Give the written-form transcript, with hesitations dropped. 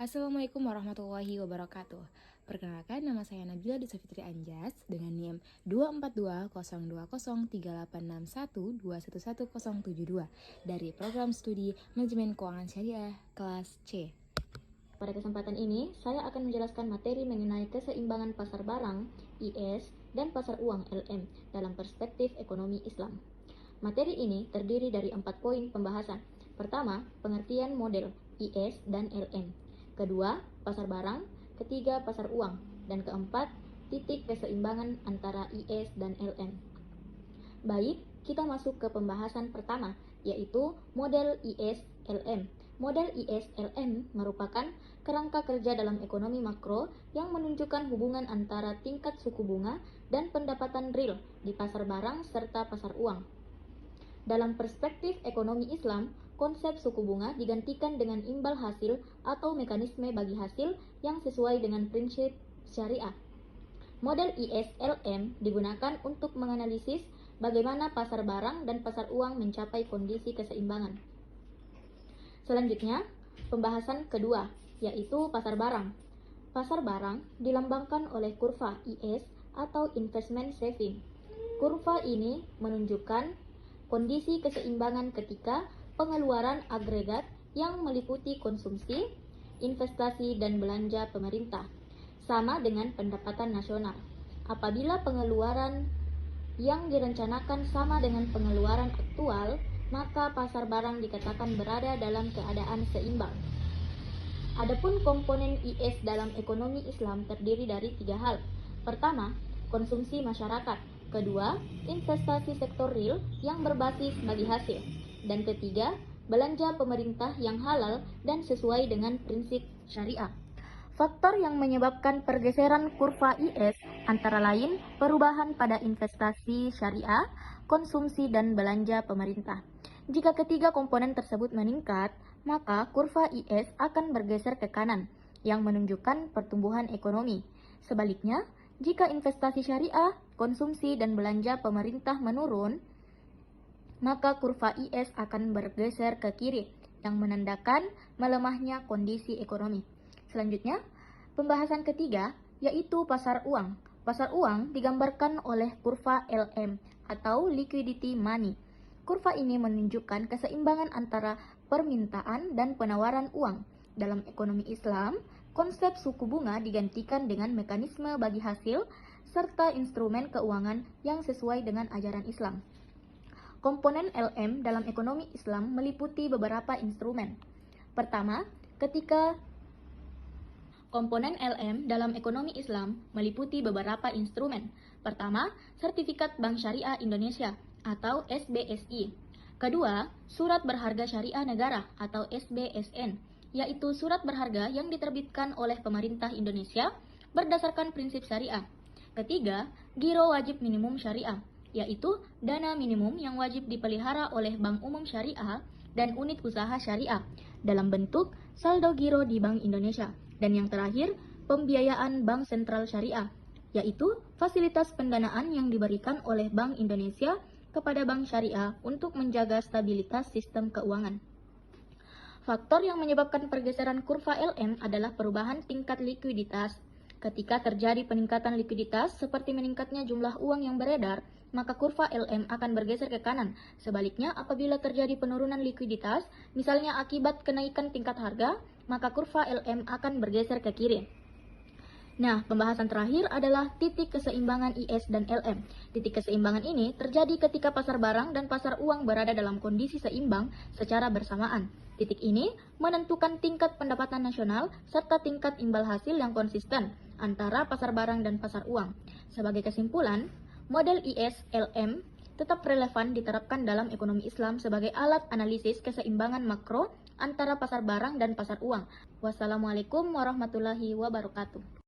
Assalamualaikum warahmatullahi wabarakatuh. Perkenalkan, nama saya Nabila Desa Fitri Anjas dengan NIM 242020861211072 dari Program Studi Manajemen Keuangan Syariah kelas C. Pada kesempatan ini, saya akan menjelaskan materi mengenai keseimbangan pasar barang (IS) dan pasar uang (LM) dalam perspektif ekonomi Islam. Materi ini terdiri dari 4 poin pembahasan. Pertama, pengertian model IS dan LM. Kedua, pasar barang. Ketiga, pasar uang. Dan keempat, titik keseimbangan antara IS dan LM. Baik, kita masuk ke pembahasan pertama, yaitu model IS-LM. Model IS-LM merupakan kerangka kerja dalam ekonomi makro yang menunjukkan hubungan antara tingkat suku bunga dan pendapatan real di pasar barang serta pasar uang. Dalam perspektif ekonomi Islam, konsep suku bunga digantikan dengan imbal hasil atau mekanisme bagi hasil yang sesuai dengan prinsip syariah. Model IS-LM digunakan untuk menganalisis bagaimana pasar barang dan pasar uang mencapai kondisi keseimbangan. Selanjutnya, pembahasan kedua, yaitu pasar barang. Pasar barang dilambangkan oleh kurva IS atau investment saving. Kurva ini menunjukkan kondisi keseimbangan ketika pengeluaran agregat yang meliputi konsumsi, investasi, dan belanja pemerintah, sama dengan pendapatan nasional. Apabila pengeluaran yang direncanakan sama dengan pengeluaran aktual, maka pasar barang dikatakan berada dalam keadaan seimbang. Adapun komponen IS dalam ekonomi Islam terdiri dari 3 hal. Pertama, konsumsi masyarakat. Kedua, investasi sektor real yang berbasis bagi hasil. Dan ketiga, belanja pemerintah yang halal dan sesuai dengan prinsip syariah. Faktor yang menyebabkan pergeseran kurva IS antara lain perubahan pada investasi syariah, konsumsi, dan belanja pemerintah. Jika ketiga komponen tersebut meningkat, maka kurva IS akan bergeser ke kanan, yang menunjukkan pertumbuhan ekonomi. Sebaliknya, jika investasi syariah, konsumsi, dan belanja pemerintah menurun, maka kurva IS akan bergeser ke kiri, yang menandakan melemahnya kondisi ekonomi. Selanjutnya, pembahasan ketiga, yaitu pasar uang. Pasar uang digambarkan oleh kurva LM atau liquidity money. Kurva ini menunjukkan keseimbangan antara permintaan dan penawaran uang. Dalam ekonomi Islam, konsep suku bunga digantikan dengan mekanisme bagi hasil serta instrumen keuangan yang sesuai dengan ajaran Islam. Komponen LM dalam ekonomi Islam meliputi beberapa instrumen. Pertama, komponen LM dalam ekonomi Islam meliputi beberapa instrumen. Pertama, Sertifikat Bank Syariah Indonesia atau SBSI. Kedua, Surat Berharga Syariah Negara atau SBSN, yaitu surat berharga yang diterbitkan oleh pemerintah Indonesia berdasarkan prinsip syariah. Ketiga, Giro Wajib Minimum Syariah, yaitu dana minimum yang wajib dipelihara oleh Bank Umum Syariah dan unit usaha syariah dalam bentuk saldo giro di Bank Indonesia. Dan yang terakhir, pembiayaan Bank Sentral Syariah, yaitu fasilitas pendanaan yang diberikan oleh Bank Indonesia kepada bank syariah untuk menjaga stabilitas sistem keuangan. Faktor yang menyebabkan pergeseran kurva LM adalah perubahan tingkat likuiditas. Ketika terjadi peningkatan likuiditas seperti meningkatnya jumlah uang yang beredar, maka kurva LM akan bergeser ke kanan. Sebaliknya, apabila terjadi penurunan likuiditas, misalnya akibat kenaikan tingkat harga, maka kurva LM akan bergeser ke kiri. Nah, pembahasan terakhir adalah titik keseimbangan IS dan LM. Titik keseimbangan ini terjadi ketika pasar barang dan pasar uang berada dalam kondisi seimbang secara bersamaan. Titik ini menentukan tingkat pendapatan nasional serta tingkat imbal hasil yang konsisten antara pasar barang dan pasar uang. Sebagai kesimpulan, model IS-LM tetap relevan diterapkan dalam ekonomi Islam sebagai alat analisis keseimbangan makro antara pasar barang dan pasar uang. Wassalamualaikum warahmatullahi wabarakatuh.